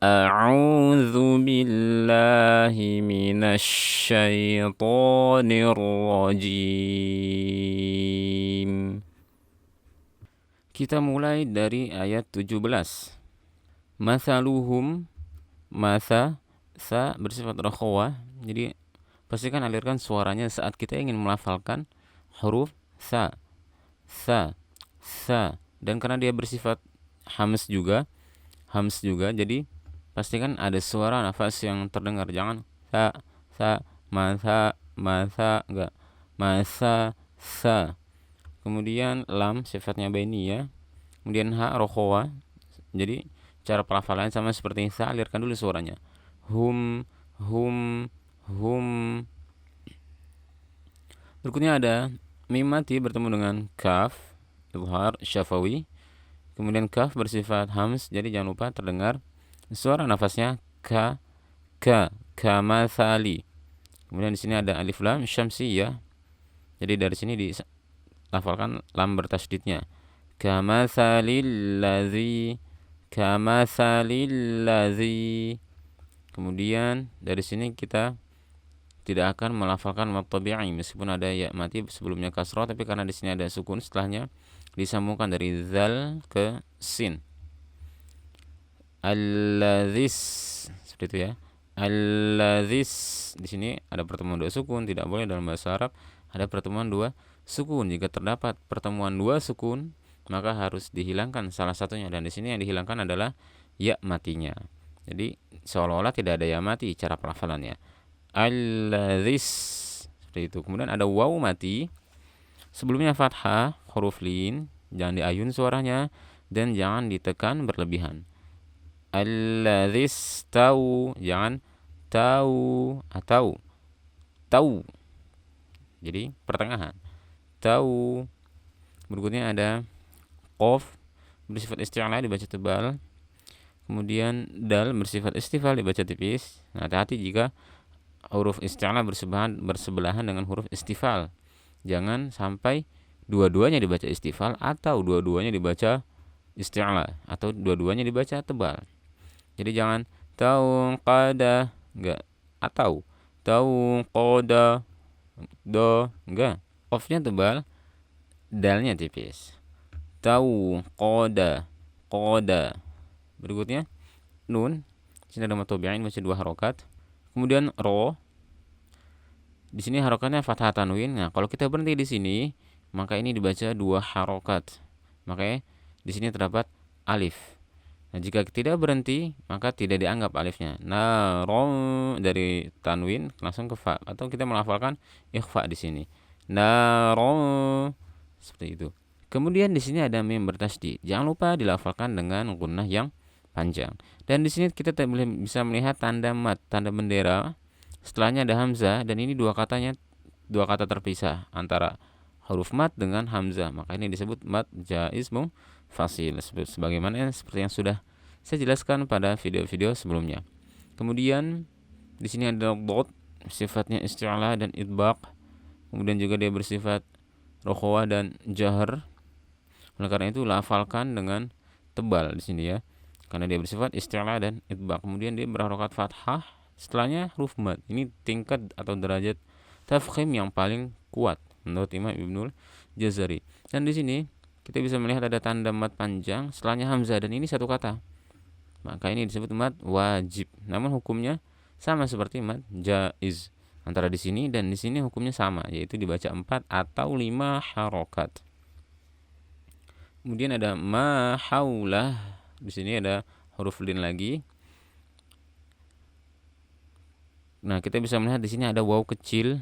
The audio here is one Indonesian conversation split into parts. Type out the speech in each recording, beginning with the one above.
A'udzu billahi minasy syaithanir rajim. Kita mulai dari ayat 17. Mathaluhum, matha, sa bersifat rakhawah. Jadi pastikan alirkan suaranya saat kita ingin melafalkan huruf sa, sa, sa. Dan karena dia bersifat hams juga, jadi pastikan ada suara nafas yang terdengar. Jangan sa, masa, enggak. Masa, sa. Kemudian lam sifatnya bainiyah. Kemudian ha rokhwa. Jadi cara pelafalan sama seperti sa, alirkan dulu suaranya. Hum, hum, hum. Berikutnya ada mim mati bertemu dengan kaf, izhar syafawi. Kemudian kaf bersifat hams, jadi jangan lupa terdengar suara nafasnya ka, kamathali. Kemudian di sini ada alif lam syamsiyah. Jadi dari sini dilafalkan lam bertasydidnya. Kamathalil ladzi. Kemudian dari sini kita tidak akan melafalkan mad tabi'i meskipun ada ya mati sebelumnya kasrah, tapi karena di sini ada sukun setelahnya disambungkan dari zal ke sin. Alladzis, seperti itu ya. Alladzis, di sini ada pertemuan dua sukun, tidak boleh dalam bahasa Arab ada pertemuan dua sukun. Jika terdapat pertemuan dua sukun, maka harus dihilangkan salah satunya, dan di sini yang dihilangkan adalah ya matinya. Jadi seolah-olah tidak ada ya mati cara pelafalannya. Alladzis, seperti itu. Kemudian ada waw mati. Sebelumnya fathah, huruf lin, jangan diayun suaranya dan jangan ditekan berlebihan. Alladzis tahu, jangan tahu atau tahu. Jadi pertengahan. Tahu. Berikutnya ada qaf bersifat isti'la dibaca tebal. Kemudian dal bersifat istifal dibaca tipis. Nah, hati-hati jika huruf isti'la bersebelahan dengan huruf istifal. Jangan sampai dua-duanya dibaca istifal atau dua-duanya dibaca isti'la atau dua-duanya dibaca tebal. Jadi jangan tahu qada, enggak, atau tahu qada, do, enggak. Qafnya tebal, dalnya tipis. Tahu qada. Berikutnya nun, sini ada mad tabi'in baca dua harokat. Kemudian ro, di sini harokatnya fathah tanwin. Nah, kalau kita berhenti di sini, maka ini dibaca dua harokat. Makanya di sini terdapat alif. Nah, jika tidak berhenti, maka tidak dianggap alifnya. Nah, ro dari tanwin langsung ke fa, atau kita melafalkan ikhfa di sini. Nah, ro, seperti itu. Kemudian di sini ada mim bertasydid. Jangan lupa dilafalkan dengan gunnah yang panjang. Dan di sini kita bisa melihat tanda mat, tanda bendera. Setelahnya ada hamzah, dan ini dua kata terpisah antara huruf mat dengan hamzah. Maka ini disebut mat jaiz fasil, sebagaimana seperti yang sudah saya jelaskan pada video-video sebelumnya. Kemudian di sini ada dot, sifatnya isti'la dan idbaq. Kemudian juga dia bersifat rokhawah dan jahr. Oleh karena itu lafalkan dengan tebal di sini ya, karena dia bersifat isti'la dan idbaq. Kemudian dia berharokat fathah, setelahnya huruf mad. Ini tingkat atau derajat tafkhim yang paling kuat menurut Imam Ibnul Jazari. Dan di sini kita bisa melihat ada tanda mad panjang setelahnya hamzah, dan ini satu kata. Maka ini disebut mad wajib. Namun hukumnya sama seperti mad jaiz. Antara di sini dan di sini hukumnya sama, yaitu dibaca 4 atau 5 harokat. Kemudian ada ma haulah. Di sini ada huruf lin lagi. Nah, kita bisa melihat di sini ada waw kecil.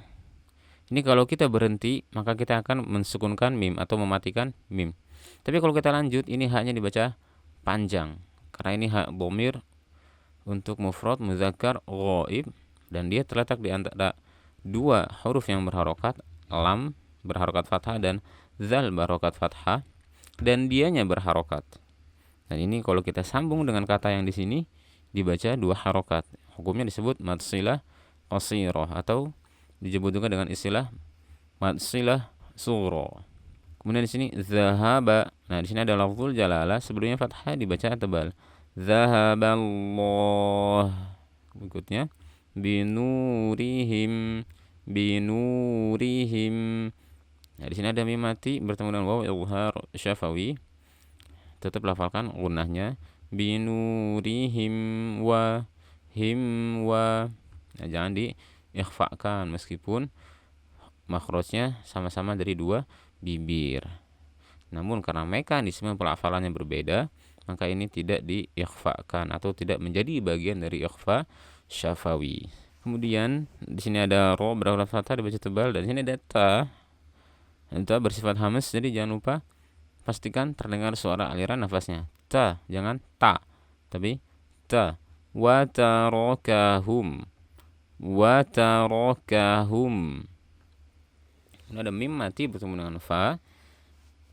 Ini kalau kita berhenti, maka kita akan mensukunkan mim atau mematikan mim. Tapi kalau kita lanjut, ini haknya dibaca panjang. Karena ini hak dhamir untuk mufrad muzakkar ghaib, dan dia terletak di antara dua huruf yang berharokat, lam berharokat fathah dan zal berharokat fathah, dan dianya berharokat. Dan ini kalau kita sambung dengan kata yang di sini dibaca dua harokat. Hukumnya disebut mad silah qasirah atau disebut juga dengan istilah mad silah sughra. Kemudian di sini zahaba. Nah, di sini ada lafzul jalalah, sebelumnya fathah dibaca tebal. Zahaballah. Berikutnya binurihim, binurihim. Nah, di sini ada mim mati bertemu dengan waw izhar syafawi. Tetap lafalkan gunnahnya binurihim wa him wa. Nah, jangan diikhfakan meskipun makhrajnya sama-sama dari dua bibir. Namun karena mekanisme pelafalannya berbeda, maka ini tidak diikhfakan atau tidak menjadi bagian dari ikhfa syafawi. Kemudian di sini ada ro berhuruf fathah dibaca tebal, dan di sini ada ta. Ta bersifat hamas, jadi jangan lupa pastikan terdengar suara aliran nafasnya. Ta, jangan ta, tapi ta. Wa tarakahum, wa tarakahum. Ini ada mim mati bertemu dengan fa,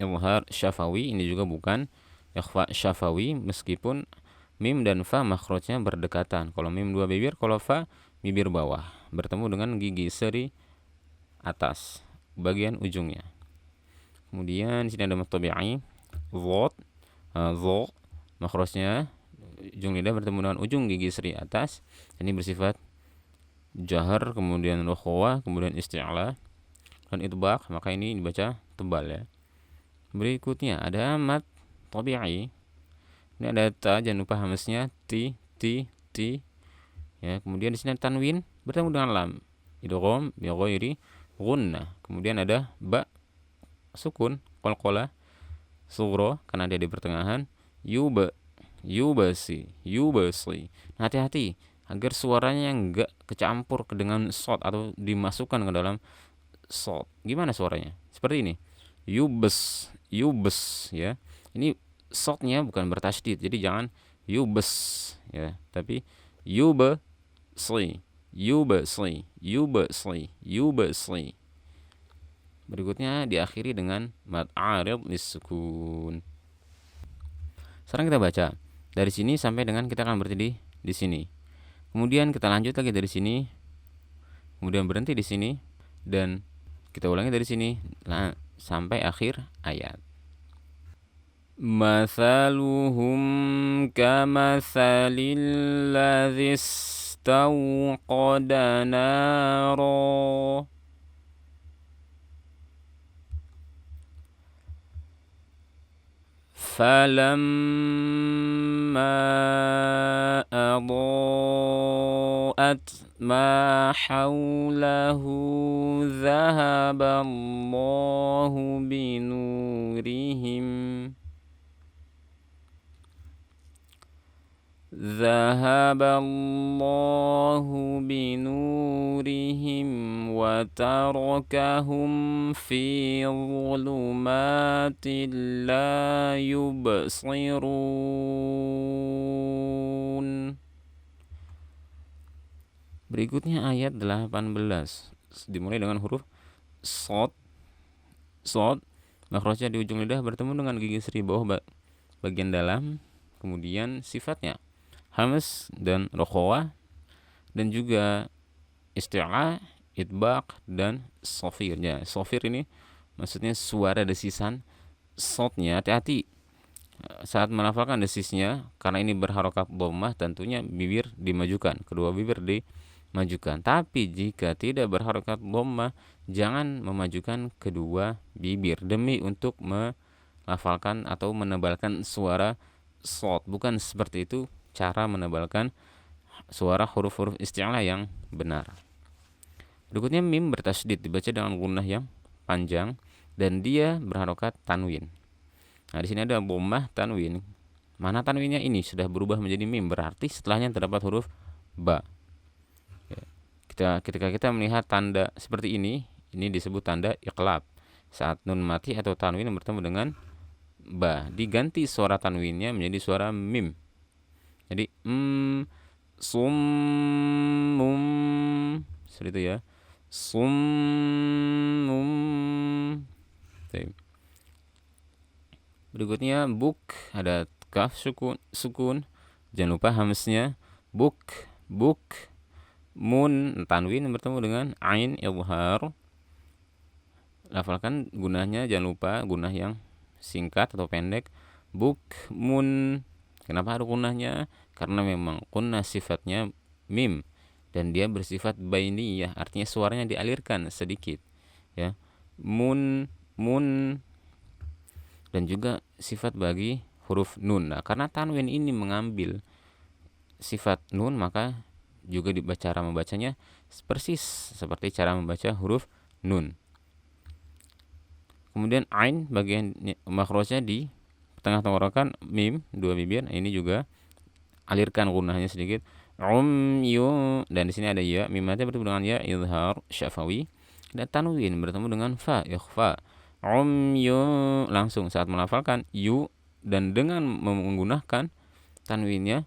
izhar syafawi. Ini juga bukan ikhfa syafawi meskipun mim dan fa makhrajnya berdekatan. Kalau mim dua bibir, kalau fa bibir bawah bertemu dengan gigi seri atas bagian ujungnya. Kemudian di sini ada mad tabi'i dhad, dha makhrajnya ujung lidah bertemu dengan ujung gigi seri atas. Ini bersifat jahar, kemudian rokhwa, kemudian isti'la dan itbaq, maka ini dibaca tebal ya. Berikutnya ada mad tabi'i. Ini ada ta, jangan lupa hamasnya ti ya. Kemudian di sini ada tanwin bertemu dengan lam, idgham bi ghairi gunnah. Kemudian ada ba sukun qalqalah sughra karena dia di pertengahan, yubasi. Nah, hati-hati agar suaranya enggak kecampur dengan shad atau dimasukkan ke dalam shad. Gimana suaranya? Seperti ini. Yubes ya. Ini shadnya bukan bertasydid, jadi jangan yubes ya, tapi yubasi. Berikutnya diakhiri dengan mad arid lis-sukun. Sekarang kita baca dari sini sampai dengan kita akan berhenti di sini. Kemudian kita lanjut lagi dari sini. Kemudian berhenti di sini dan kita ulangi dari sini sampai akhir ayat. Mathaluhum kamathalil ladzi istawqada nara. فلما أضاءت ما حوله ذهب الله بنورهم وتركهم في ظلمات لا يبصرون. Berikutnya ayat 18 dimulai dengan huruf shad. Makhrajnya di ujung lidah bertemu dengan gigi seri bawah bagian dalam. Kemudian sifatnya hamas dan rokhwa, dan juga isti'la, itbaq, dan sofirnya. Sofir ini maksudnya suara desisan shadnya. Hati-hati saat melafalkan desisnya, karena ini berharokat dhammah, tentunya bibir dimajukan, kedua bibir dimajukan. Tapi jika tidak berharokat dhammah, jangan memajukan kedua bibir demi untuk melafalkan atau menebalkan suara shad. Bukan seperti itu cara menebalkan suara huruf-huruf isti'la yang benar. Berikutnya mim bertasydid dibaca dengan gunnah yang panjang dan dia berharokat tanwin. Nah, di sini ada dhammah tanwin. Mana tanwinnya ini sudah berubah menjadi mim, berarti setelahnya terdapat huruf ba. Ketika kita melihat tanda seperti ini disebut tanda iqlab. Saat nun mati atau tanwin bertemu dengan ba, diganti suara tanwinnya menjadi suara mim. Jadi summum seperti itu ya. Summum. Berikutnya buk, ada kaf sukun. Jangan lupa hamznya buk. Mun tanwin bertemu dengan ain izhar. Lafalkan gunahnya, jangan lupa gunah yang singkat atau pendek. Buk mun. Kenapa ada gunnahnya? Karena memang gunnah sifatnya mim dan dia bersifat bainiyah, artinya suaranya dialirkan sedikit, ya. Mun, mun, dan juga sifat bagi huruf nun. Nah, karena tanwin ini mengambil sifat nun, maka juga cara membacanya persis seperti cara membaca huruf nun. Kemudian ain bagian makhrajnya di tengah tenggorokan, mim dua bibir, ini juga alirkan gunnahnya sedikit. Dan di sini ada ya, mimnya bertemu dengan ya izhar syafawi, dan tanwin bertemu dengan fa ikhfa. Langsung saat melafalkan yu, dan dengan menggunakan tanwinnya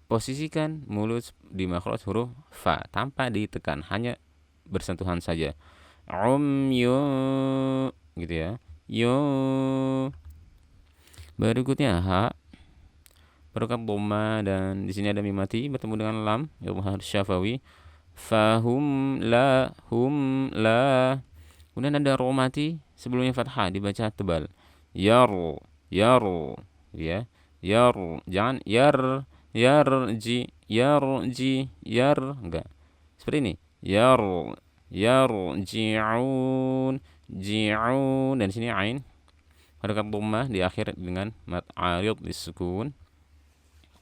posisikan mulut di makhraj huruf fa tanpa ditekan, hanya bersentuhan saja. Gitu ya. Berikutnya ha harokat dhamma, dan di sini ada mim mati bertemu dengan lam izhar syafawi. Fahum la, hum la. Kemudian ada ro mati sebelumnya fathah dibaca tebal. Yar, ya. Yar, jangan yarji, enggak. Seperti ini. Yarji'un, ji'un, dan di sini ain harokat dhammah di akhir dengan mat arid disukun.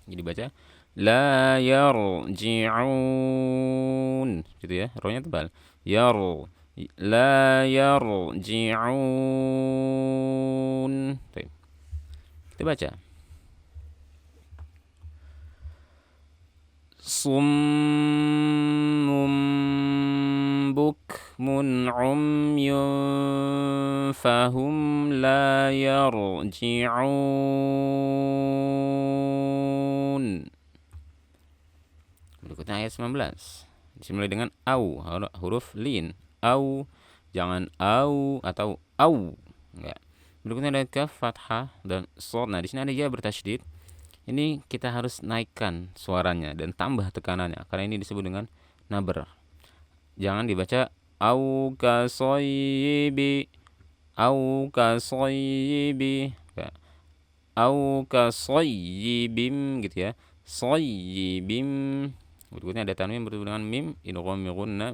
Jadi baca la yarji'un, gitu ya, ro-nya tebal. La yarji'un. Baik. Kita baca. Summum bukmun umyun fahum la yarji'un. Berikutnya ayat 19. Dimulai dengan au, huruf lin. Au, jangan au atau au, enggak. Berikutnya ada kaf fathah dan shad. Nah, di sini ada ya bertasydid. Ini kita harus naikkan suaranya dan tambah tekanannya karena ini disebut dengan nabr. Jangan dibaca au kasoyibi, au kasoyibi, au kasoyibim, gitu ya. Soyibim. Berikutnya ada tanwin bertemu dengan mim idgham gunnah,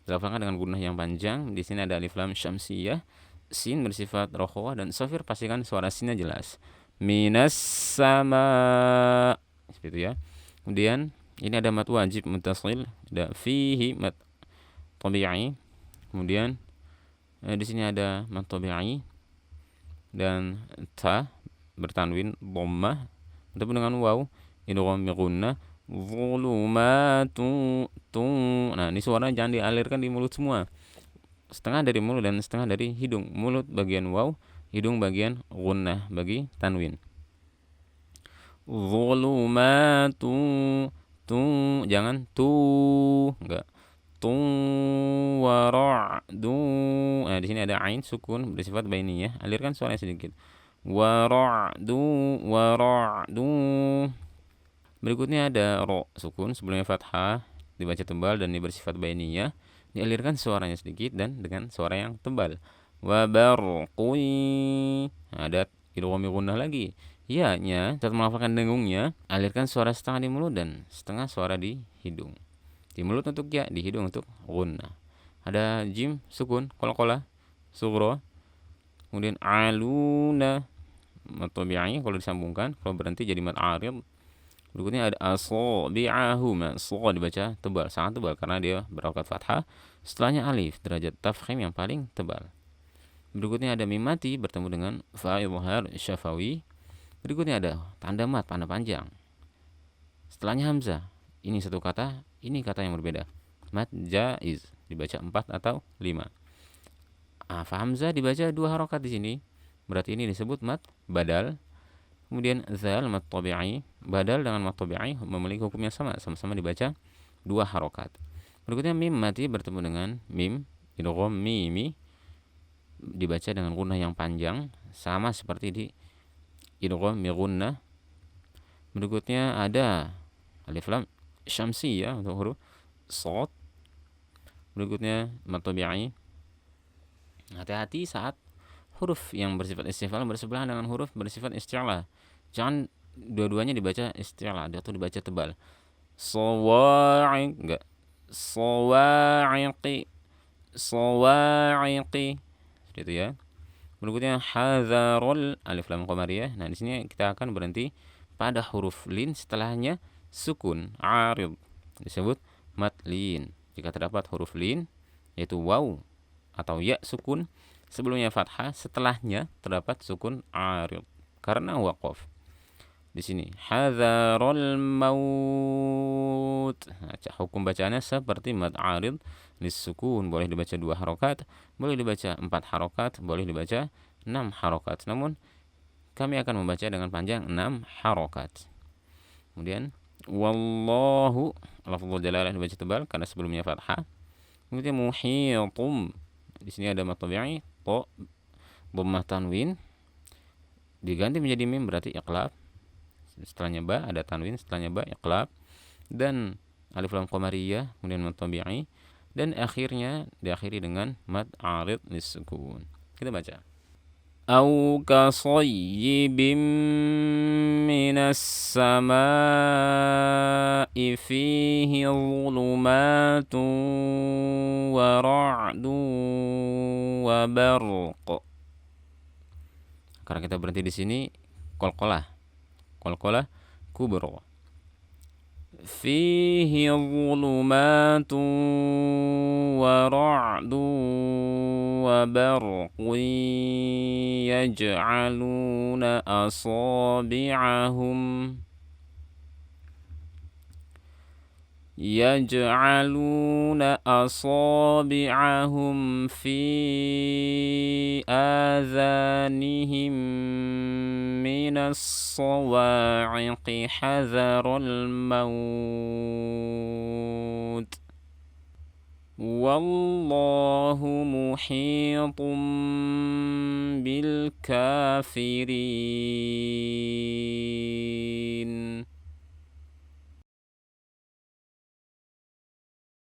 dilafalkan dengan gunnah yang panjang. Di sini ada alif lam syamsiyah, sin bersifat rokhawah, dan sofir pastikan suara sinnya jelas. Minas sama, seperti itu ya. Kemudian ini ada mat wajib muttasil, ada fihi mat tabi'i. Kemudian di sini ada mat tabi'i dan ta bertanwin dhammah bertemu dengan waw idgham gunnah. Zulumatu tu. Nah, ini suara jangan dialirkan di mulut semua. Setengah dari mulut dan setengah dari hidung. Mulut bagian waw, hidung bagian gunnah bagi tanwin. Zulumatu tu, jangan tu, enggak. Tu wara'du. Nah, di sini ada ain sukun bersifat bainiyah, alirkan suaranya sedikit. Wara'du. Berikutnya ada ro sukun sebelumnya fathah dibaca tebal dan ini bersifat bainiyah, dialirkan suaranya sedikit dan dengan suara yang tebal. Wa barqui. Ada idgham gunnah lagi. Ya-nya saat melafalkan dengungnya, alirkan suara setengah di mulut dan setengah suara di hidung. Di mulut untuk ya, di hidung untuk gunnah. Ada jim sukun qalqalah sughra. Kemudian aluna mat tabi'i kalau disambungkan, kalau berhenti jadi mat arid. Berikutnya ada asabi'ahum. So dibaca tebal, sangat tebal karena dia berharokat fathah. Setelahnya alif, derajat tafkhim yang paling tebal. Berikutnya ada mim mati bertemu dengan fa izhar syafawi. Berikutnya ada tanda mat, tanda panjang. Setelahnya hamzah. Ini satu kata, ini kata yang berbeda. Mat jaiz dibaca 4 atau 5. Fa hamzah dibaca 2 harokat di sini. Berarti ini disebut mat badal. Kemudian zal mat tabi'i, badal dengan mat tabi'i memiliki hukum yang sama, sama-sama dibaca 2 harokat. Berikutnya mim mati bertemu dengan mim idgham mimi, dibaca dengan gunnah yang panjang sama seperti di idgham gunnah. Berikutnya ada alif lam syamsiyah untuk huruf shad. Berikutnya mat tabi'i. Hati-hati saat huruf yang bersifat istifal bersebelahan dengan huruf bersifat isti'la. Jangan dua-duanya dibaca isti'la atau dibaca tebal. Sawa'iq, enggak. Sawa'iqi, sawa'iqi. Seperti itu ya. Berikutnya hadzarul, alif lam qamariyah. Nah, di sini kita akan berhenti pada huruf lin, setelahnya sukun arid, disebut mad lin. Jika terdapat huruf lin yaitu waw atau ya sukun, sebelumnya fathah, setelahnya terdapat sukun arid karena waqaf. Di sini hadzarul maut. Nah, hukum bacaannya seperti mad arid disukun, boleh dibaca 2 harokat, boleh dibaca 4 harokat, boleh dibaca 6 harokat. Namun kami akan membaca dengan panjang 6 harokat. Kemudian wallahu, lafzul jalalah dibaca tebal karena sebelumnya fathah. Kemudian muhitum, di sini ada mad tabi'i, to dhammah tanwin diganti menjadi mim, berarti iqlab. Setelahnya ba ada tanwin, setelahnya ba iqlab, dan alif lam qamariyah, kemudian mad tabi'i, dan akhirnya diakhiri dengan mad arid lisukun. Kita baca. Au kasayyibim minas samaa'i fihi dhulumatun wa ra'dun wa barq. Karena kita berhenti di sini, qalqalah kubra. Fihi dhulumatun wa ra'dun wa barqun yaj'aluna asabi'ahum fi adhanihim minas sawa'iqi hadharul maut wallahu muhitum bil kafirin.